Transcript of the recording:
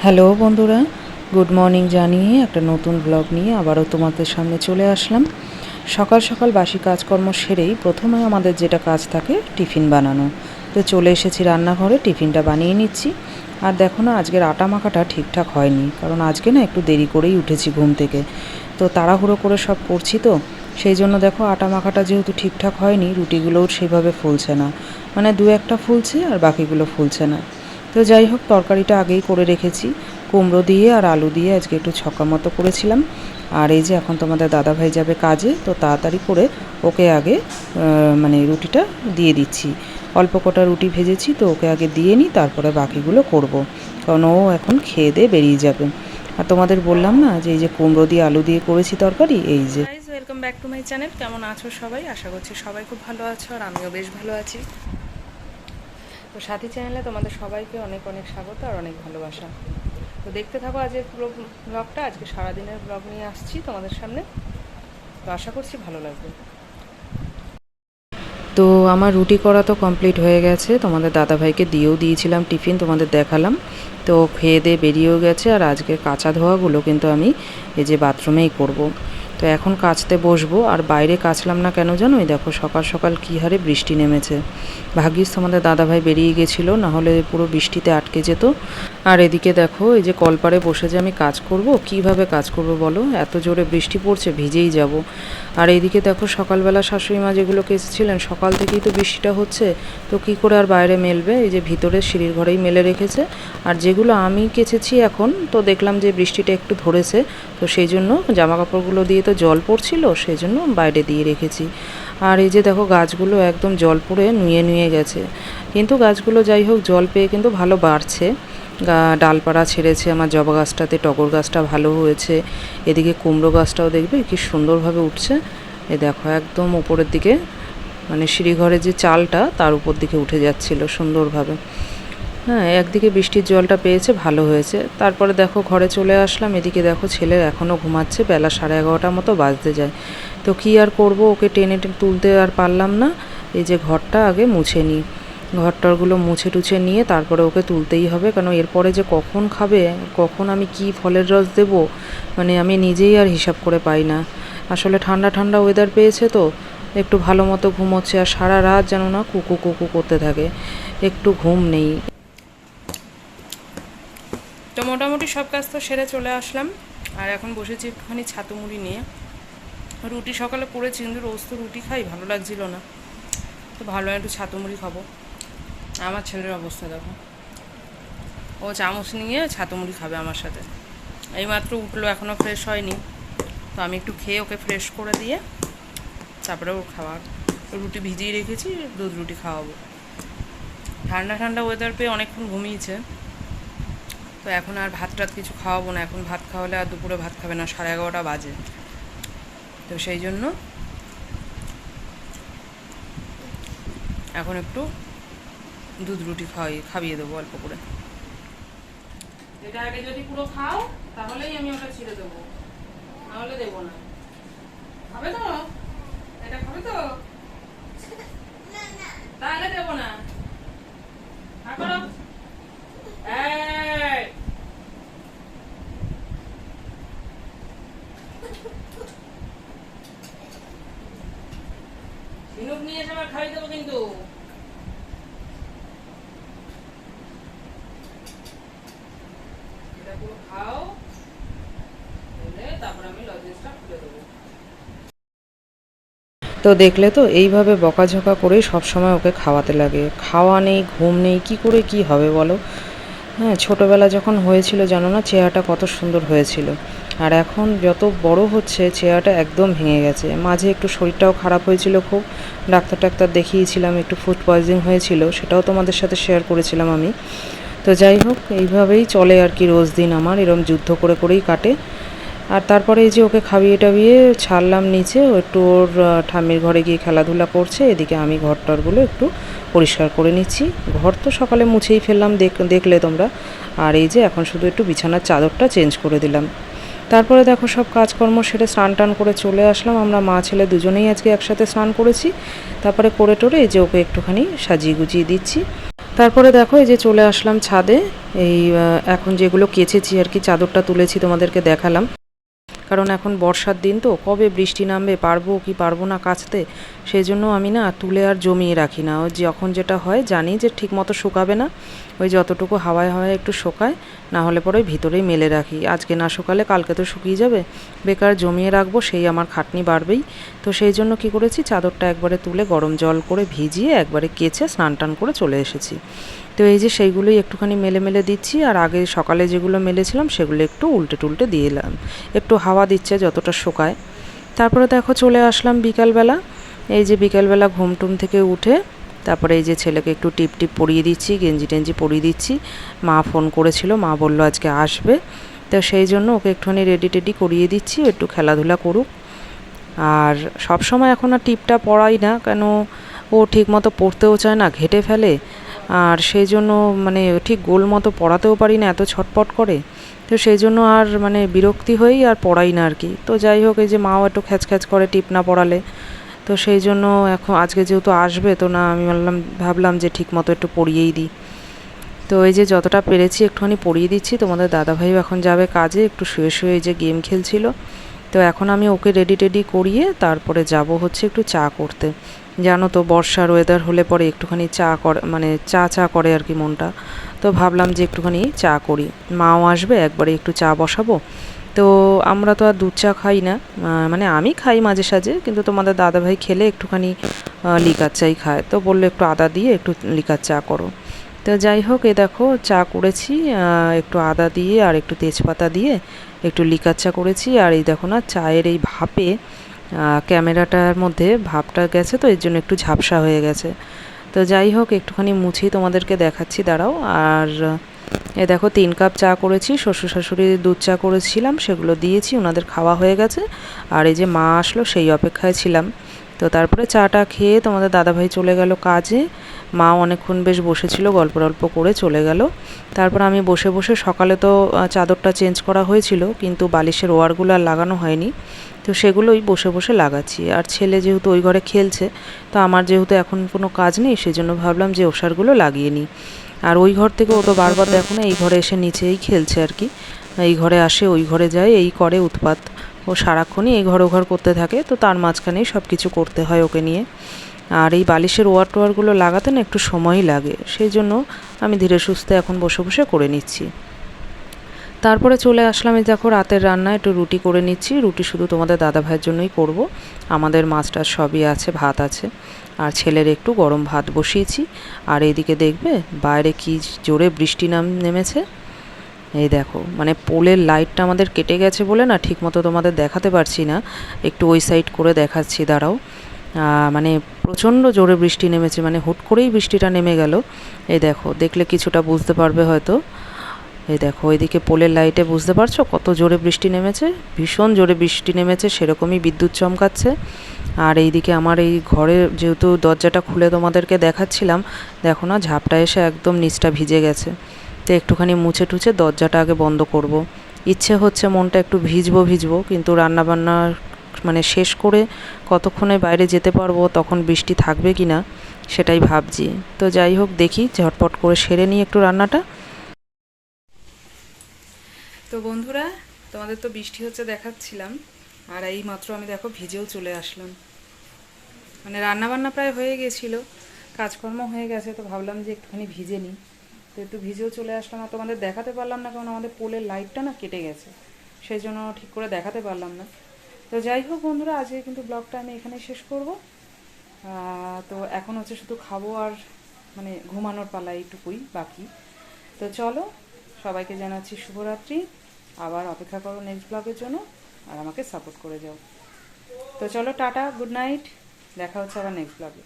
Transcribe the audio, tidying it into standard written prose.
Hello বন্ধুরা, good morning জানিয়ে একটা নতুন ব্লগ নিয়ে আবারও তোমাদের সামনে চলে আসলাম। সকাল সকাল বাসি কাজকর্ম সেরেই প্রথমে আমাদের যেটা কাজ থাকে টিফিন বানানো। তো চলে এসেছি রান্নাঘরে, টিফিনটা বানিয়ে নিচ্ছি। আর দেখো না, আজকের আটা মাখাটা ঠিকঠাক হয়নি, কারণ আজকে না একটু দেরি করেই উঠেছি ঘুম থেকে। তো তাড়াহুড়ো করে সব করছি, তো সেই জন্য দেখো আটা মাখাটা যেহেতু ঠিকঠাক হয়নি, রুটিগুলোও সেভাবে ফুলছে না, মানে দু একটা ফুলছে আর বাকিগুলো ফুলছে না। তো যাই হোক, তরকারিটা আগেই করে রেখেছি, কুমড়ো দিয়ে আর আলু দিয়ে আজকে একটু ছক্কা মতো করেছিলাম। আর এই যে এখন তোমাদের দাদাভাই যাবে কাজে, তো তাড়াতাড়ি করে ওকে আগে মানে রুটিটা দিয়ে দিচ্ছি। অল্প কটা রুটি ভেজেছি, তো ওকে আগে দিয়ে নিই, তারপরে বাকিগুলো করব, কারণ ও এখন খেয়ে দিয়ে বেরিয়ে যাবে। আর তোমাদের বললাম না যে এই যে কুমড়ো দিয়ে আলু দিয়ে করেছি তরকারি, এই যে। Welcome back to my channel. কেমন আছো সবাই? আশা করছি সবাই খুব ভালো আছো, আর আমিও বেশ ভালো আছি। তো সাথী চ্যানেলে তোমাদের সবাইকে অনেক অনেক স্বাগত আর অনেক ভালোবাসা। তো দেখতে থাকো আজকের পুরো ব্লগটা। আজকে সারাদিনের ব্লগ নিয়ে আসছি তোমাদের সামনে, তো আশা করছি ভালো লাগবে। তো আমার রুটি করা তো কমপ্লিট হয়ে গেছে, তোমাদের দাদাভাইকে দিয়েও দিয়েছিলাম টিফিন, তোমাদের দেখালাম। তো খেয়ে দিয়ে বেরিয়েও গেছে। আর আজকের কাঁচা ধোয়াগুলো কিন্তু আমি এই যে বাথরুমেই করব। তো এখন কাচতে বসবো। আর বাইরে কাচলাম না কেন জানো? এই দেখো সকাল সকাল কী হারে বৃষ্টি নেমেছে। ভাগ্যিস তোমাদের দাদাভাই বেরিয়ে গেছিলো, নাহলে পুরো বৃষ্টিতে আটকে যেত। আর এদিকে দেখো, এই যে কলপারে বসে যে আমি কাজ করব, কিভাবে কাজ করব বলো? এত জোরে বৃষ্টি পড়ছে, ভিজেই যাব। আর এইদিকে দেখো সকালবেলা শাশুড়ি মা যেগুলো কেচেছিলেন, সকাল থেকেই তো বৃষ্টিটা হচ্ছে, তো কী করে আর বাইরে মেলবে? এই যে ভিতরে সিঁড়ির ঘরেই মেলে রেখেছে। আর যেগুলো আমি কেচেছি এখন, তো দেখলাম যে বৃষ্টিটা একটু ধরেছে, তো সেই জন্য জামা কাপড়গুলো দিয়ে তো জল পড়ছিল, সেই জন্য বাইরে দিয়ে রেখেছি। আর এই যে দেখো গাছগুলো একদম জল পড়ে নুয়ে নুয়ে গেছে, কিন্তু গাছগুলো যাই হোক জল পেয়ে কিন্তু ভালো বাড়ছে। ডালপাড়া ছেড়েছে আমার জবা গাছটাতে, টগর গাছটা ভালো হয়েছে। এদিকে কুমড়ো গাছটাও দেখবে কি সুন্দরভাবে উঠছে। এই দেখো একদম উপরের দিকে, মানে সিঁড়িঘরের যে চালটা তার উপর দিকে উঠে যাচ্ছিল সুন্দরভাবে। হ্যাঁ, একদিকে বৃষ্টির জলটা পেয়েছে, ভালো হয়েছে। তারপরে দেখো ঘরে চলে আসলাম। এদিকে দেখো ছেলে এখনও ঘুমাচ্ছে, বেলা 11:30 মতো বাজতে যায়। তো কী আর করব, ওকে টেনে টেনে তুলতে আর পারলাম না। এই যে ঘরটা আগে মুছে নিই, ঘরটারগুলো মুছে টুছে নিয়ে তারপরে ওকে তুলতেই হবে, কারণ এরপরে যে কখন খাবে, কখন আমি কি ফলের রস দেব, মানে আমি নিজেই আর হিসাব করে পাই না। আসলে ঠান্ডা ঠান্ডা ওয়েদার পেয়েছে, তো একটু ভালো মতো ঘুমোচ্ছে, আর সারা রাত যেন না কুকু কুকু করতে থাকে, একটু ঘুম নেই। তো মোটামুটি সব কাজ তো সেরে চলে আসলাম। আর এখন বসেছি একটুখানি ছাতু মুড়ি নিয়ে। রুটি সকালে করেছি, কিন্তু রোজ তো রুটি খাই, ভালো লাগছিল না, তো ভালো একটু ছাতু মুড়ি খাবো। আমার ছেলের অবস্থা দেখো, ও চামচ নিয়ে ছাতু মুড়ি খাবে আমার সাথে। এইমাত্র উঠলো, এখনও ফ্রেশ হয়নি, তো আমি একটু খেয়ে ওকে ফ্রেশ করে দিয়ে তারপরে ওর খাওয়ার। রুটি ভিজিয়ে রেখেছি, দুধ রুটি খাওয়াবো। ঠান্ডা ঠান্ডা ওয়েদার পেয়ে অনেকক্ষণ ঘুমিয়েছে, তো এখন আর ভাত টাত কিছু খাওয়াবো না। এখন ভাত খাওয়ালে আর দুপুরে ভাত খাবে না, 11:30 বাজে। তো সেই জন্য এখন একটু দুধ রুটি খাইয়ে দেবো অল্প করে। এটা আগে যদি পুরো খাও তাহলেই আমি ওটা ছেড়ে দেবো, নাহলে দেবো না। খাবে তো? এটা খাবে তো? তাহলে দেবো না। ঝিনুক নিয়ে এসে আবার খাইয়ে দেবো কিন্তু। এটা পুরো খাও, তারপর আমি লজেন্সটা খুলে দেবো। তো দেখলে তো, এইভাবে বকাঝকা করেই সবসময় ওকে খাওয়াতে লাগে। খাওয়া নেই, ঘুম নেই, কি করে কি হবে বলো? হ্যাঁ, ছোটোবেলা যখন হয়েছিল জানো না, চেহারাটা কত সুন্দর হয়েছিল। আর এখন যত বড় হচ্ছে চেহারাটা একদম ভেঙে গেছে। মাঝে একটু শরীরটাও খারাপ হয়েছিল খুব, ডাক্তার টাক্তার দেখিয়েছিলাম, একটু ফুড পয়জনিং হয়েছিল, সেটাও তোমাদের সাথে শেয়ার করেছিলাম আমি। তো যাই হোক, এইভাবেই চলে আর কি, রোজ দিন আমার এরম যুদ্ধ করে করেই কাটে। আর তারপরে এই যে ওকে খাইয়ে টাবিয়ে ছাড়লাম নিচে, ও একটু ওর ঠাম্মির ঘরে গিয়ে খেলাধুলা করছে। এদিকে আমি ঘরটরগুলো একটু পরিষ্কার করে নিচ্ছি। ঘর তো সকালে মুছেই ফেললাম, দেখলে তোমরা। আর এই যে এখন শুধু একটু বিছানার চাদরটা চেঞ্জ করে দিলাম। তারপরে দেখো সব কাজকর্ম সেরে স্নান টান করে চলে আসলাম। আমরা মা ছেলে দুজনেই আজকে একসাথে স্নান করেছি। তারপরে করে টোরে এই যে ওকে একটুখানি সাজিয়ে গুজিয়ে দিচ্ছি। তারপরে দেখো এই যে চলে আসলাম ছাদে। এই এখন যেগুলো কেচেছি আর কি, চাদরটা তুলেছি তোমাদেরকে দেখালাম, কারণ এখন বর্ষার দিন তো কবে বৃষ্টি নামবে, পারবো কি পারবো না কাচতে, সেই জন্য আমি না তুলে আর জমিয়ে রাখি না। ওই যখন যেটা হয় জানি যে ঠিক মতো শুকাবে না, ওই যতটুকু হাওয়ায় হাওয়ায় একটু শোকায়, না হলে পরে ভিতরেই মেলে রাখি। আজকে না শুকালে কালকে তো শুকিয়ে যাবে, বেকার জমিয়ে রাখবো, সেই আমার খাটনি বাড়বেই। তো সেই জন্য কি করেছি, চাদরটা একবারে তুলে গরম জল করে ভিজিয়ে একবারে কেচে স্নান টান করে চলে এসেছি। তো এই যে সেইগুলোই একটুখানি মেলে মেলে দিচ্ছি, আর আগে সকালে যেগুলো মেলেছিলাম সেগুলো একটু উল্টে টুলটে দিয়ে এলাম, একটু হাওয়া দিচ্ছে যতটা শোকায়। তারপরে দেখো চলে আসলাম বিকালবেলা। এই যে বিকালবেলা ঘুম টুম থেকে উঠে তারপরে এই যে ছেলেকে একটু টিপ টিপ পরিয়ে দিচ্ছি, গেঞ্জি টেঞ্জি পরিয়ে দিচ্ছি। মা ফোন করেছিল, মা বলল আজকে আসবে, তো সেই জন্য ওকে একটুখানি রেডি টেডি করিয়ে দিচ্ছি, একটু খেলাধুলা করুক। আর সব সময় এখন আর টিপটা পড়াই না, কেন ও ঠিক মতো পড়তেও চায় না, ঘেঁটে ফেলে, আর সেই জন্য মানে ঠিক গোল মতো পড়াতেও পারি না, এত ছটপট করে। তো সেই জন্য আর মানে বিরক্তি হয়েই আর পড়াই না আর কি। তো যাই হোক, এই যে মাও একটু খ্যাচ খ্যাচ করে টিপ না পড়ালে, তো সেই জন্য এখন আজকে যেহেতু আসবে, তো না আমি ভাবলাম যে ঠিক মতো একটু পড়িয়েই দিই। তো এই যে যতটা পেরেছি একটুখানি পড়িয়ে দিচ্ছি। তোমাদের দাদাভাইও এখন যাবে কাজে, একটু শুয়ে শুয়ে এই যে গেম খেলছিল। তো এখন আমি ওকে রেডি টেডি করিয়ে তারপরে যাব হচ্ছে একটু চা করতে। জানো তো বর্ষার ওয়েদার হলে পরে একটুখানি চা করে, মানে চা চা করে আর কি মনটা। তো ভাবলাম যে একটুখানি চা করি, মাও আসবে, একবারে একটু চা বসাবো। তো আমরা তো আর দুধ চা খাই না, মানে আমি খাই মাঝে সাঝে, কিন্তু তোমাদের দাদাভাই খেলে একটুখানি লিকার চাই খায়। তো বললো একটু আদা দিয়ে একটু লিকার চা করো। তো যাই হোক, এ দেখো চা করেছি, একটু আদা দিয়ে আর একটু তেজপাতা দিয়ে একটু লিকার চা করেছি। আর এই দেখো না চায়ের এই ভাপে ক্যামেরাটার মধ্যে ভাপটা গেছে, তো এর জন্য একটু ঝাপসা হয়ে গেছে। তো যাই হোক, একটুখানি মুছেই তোমাদেরকে দেখাচ্ছি, দাঁড়াও। আর এ দেখো 3 কাপ চা করেছি, শ্বশুর শাশুড়ি দুধ চা করেছিলাম, সেগুলো দিয়েছি, ওনাদের খাওয়া হয়ে গেছে। আর এই যে মা আসলো সেই অপেক্ষায় ছিলাম। তো তারপরে চাটা খেয়ে তোমাদের দাদাভাই চলে গেল কাজে, মা অনেকক্ষণ বেশ বসেছিল, গল্প টল্প করে চলে গেল। তারপর আমি বসে বসে, সকালে তো চাদরটা চেঞ্জ করা হয়েছিল, কিন্তু বালিশের ওয়ারগুলো আর লাগানো হয়নি, তো সেগুলোই বসে বসে লাগাচ্ছি। আর ছেলে যেহেতু ওই ঘরে খেলছে, তো আমার যেহেতু এখন কোনো কাজ নেই, সেজন্য ভাবলাম যে ওষারগুলো লাগিয়ে নিই। আর ওই ঘর থেকে ও তো বারবার দেখো না, এই ঘরে এসে নিচেই খেলছে আর কি, এই ঘরে আসে ওই ঘরে যায়, এই করে উৎপাত। ও সারাক্ষণই এই ঘর ও ঘর করতে থাকে, তো তার মাঝখানেই সব কিছু করতে হয় ওকে নিয়ে। আর এই বালিশের ওয়ার টোয়ারগুলো লাগাতে না একটু সময়ই লাগে, সেই জন্য আমি ধীরে সুস্থে এখন বসে বসে করে নিচ্ছি। তারপরে চলে আসলাম, এই দেখো রাতের রান্না একটু রুটি করে নিচ্ছি। রুটি শুধু তোমাদের দাদা ভাইয়ের জন্যই করব, আমাদের মাছ টাছ সবই আছে, ভাত আছে। আর ছেলের একটু গরম ভাত বসিয়েছি। আর এইদিকে দেখবে বাইরে কি জোরে বৃষ্টি নেমেছে। এই দেখো, মানে পোলের লাইটটা আমাদের কেটে গেছে বলে না ঠিকমতো তোমাদের দেখাতে পারছি না, একটু ওই সাইড করে দেখাচ্ছি, দাঁড়াও। মানে প্রচণ্ড জোরে বৃষ্টি নেমেছে, মানে হুট করেই বৃষ্টিটা নেমে গেল। এই দেখো, দেখলে কিছুটা বুঝতে পারবে হয়তো। এই দেখো ওইদিকে পোলের লাইটে বুঝতে পারছো কত জোরে বৃষ্টি নেমেছে, ভীষণ জোরে বৃষ্টি নেমেছে, সেরকমই বিদ্যুৎ চমকাচ্ছে। আর এইদিকে আমার এই ঘরে যেহেতু দরজাটা খুলে তোমাদেরকে দেখাচ্ছিলাম, দেখো না ঝাপটা এসে একদম নিচটা ভিজে গেছে। তো একটুখানি মুছে টুছে দরজাটা আগে বন্ধ করব। ইচ্ছে হচ্ছে মনটা একটু ভিজবো ভিজবো, কিন্তু রান্নাবান্না মানে শেষ করে কতক্ষণে বাইরে যেতে পারবো, তখন বৃষ্টি থাকবে কি না সেটাই ভাবছি। তো যাই হোক, দেখি ঝটপট করে সেরে নিই একটু রান্নাটা। তো বন্ধুরা, তোমাদের তো বৃষ্টি হচ্ছে দেখাচ্ছিলাম, আর এই মাত্র আমি দেখো ভিজেও চলে আসলাম। মানে রান্নাবান্না প্রায় হয়ে গেছিলো, কাজকর্ম হয়ে গেছে, তো ভাবলাম যে একটুখানি ভিজে নিই। তো একটু ভিজেও চলে আসলাম, আর তোমাদের দেখাতে পারলাম না, কারণ আমাদের পোলের লাইটটা না কেটে গেছে, সেই জন্য ঠিক করে দেখাতে পারলাম না। তো যাই হোক বন্ধুরা, আজকে কিন্তু ব্লগটা আমি এখানেই শেষ করব। তো এখন হচ্ছে শুধু খাবো আর মানে ঘুমানোর পালা এইটুকুই বাকি। তো চলো, সবাইকে জানাচ্ছি শুভরাত্রি, আবার অপেক্ষা করো নেক্সট ব্লগের জন্য, আর আমাকে সাপোর্ট করে যাও। তো চলো, টাটা, গুড নাইট, দেখা হচ্ছে আবার নেক্সট ব্লগে।